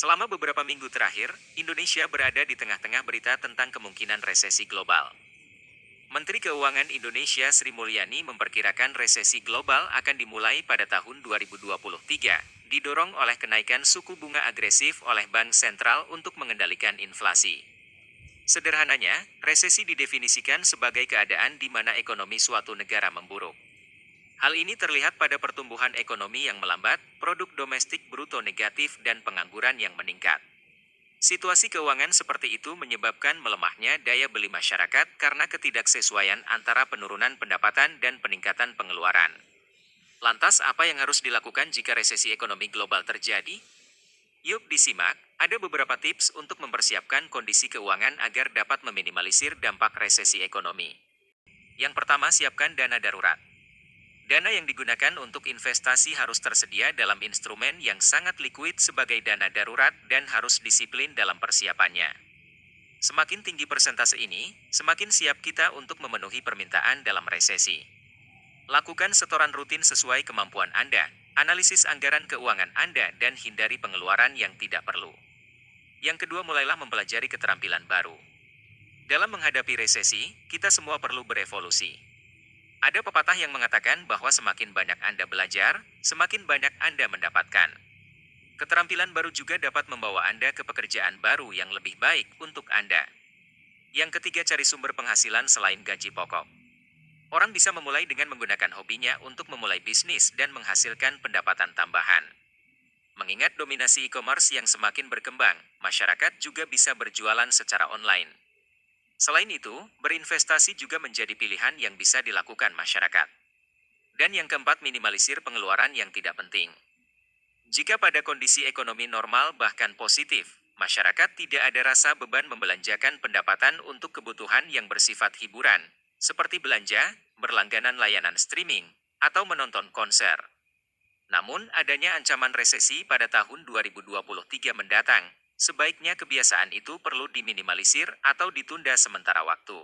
Selama beberapa minggu terakhir, Indonesia berada di tengah-tengah berita tentang kemungkinan resesi global. Menteri Keuangan Indonesia Sri Mulyani memperkirakan resesi global akan dimulai pada tahun 2023, didorong oleh kenaikan suku bunga agresif oleh Bank Sentral untuk mengendalikan inflasi. Sederhananya, resesi didefinisikan sebagai keadaan di mana ekonomi suatu negara memburuk. Hal ini terlihat pada pertumbuhan ekonomi yang melambat, produk domestik bruto negatif, dan pengangguran yang meningkat. Situasi keuangan seperti itu menyebabkan melemahnya daya beli masyarakat karena ketidaksesuaian antara penurunan pendapatan dan peningkatan pengeluaran. Lantas, apa yang harus dilakukan jika resesi ekonomi global terjadi? Yuk disimak, ada beberapa tips untuk mempersiapkan kondisi keuangan agar dapat meminimalisir dampak resesi ekonomi. Yang pertama, siapkan dana darurat. Dana yang digunakan untuk investasi harus tersedia dalam instrumen yang sangat likuid sebagai dana darurat dan harus disiplin dalam persiapannya. Semakin tinggi persentase ini, semakin siap kita untuk memenuhi permintaan dalam resesi. Lakukan setoran rutin sesuai kemampuan Anda, analisis anggaran keuangan Anda, dan hindari pengeluaran yang tidak perlu. Yang kedua, mulailah mempelajari keterampilan baru. Dalam menghadapi resesi, kita semua perlu berevolusi. Ada pepatah yang mengatakan bahwa semakin banyak Anda belajar, semakin banyak Anda mendapatkan. Keterampilan baru juga dapat membawa Anda ke pekerjaan baru yang lebih baik untuk Anda. Yang ketiga, cari sumber penghasilan selain gaji pokok. Orang bisa memulai dengan menggunakan hobinya untuk memulai bisnis dan menghasilkan pendapatan tambahan. Mengingat dominasi e-commerce yang semakin berkembang, masyarakat juga bisa berjualan secara online. Selain itu, berinvestasi juga menjadi pilihan yang bisa dilakukan masyarakat. Dan yang keempat, minimalisir pengeluaran yang tidak penting. Jika pada kondisi ekonomi normal bahkan positif, masyarakat tidak ada rasa beban membelanjakan pendapatan untuk kebutuhan yang bersifat hiburan, seperti belanja, berlangganan layanan streaming, atau menonton konser. Namun, adanya ancaman resesi pada tahun 2023 mendatang. Sebaiknya kebiasaan itu perlu diminimalisir atau ditunda sementara waktu.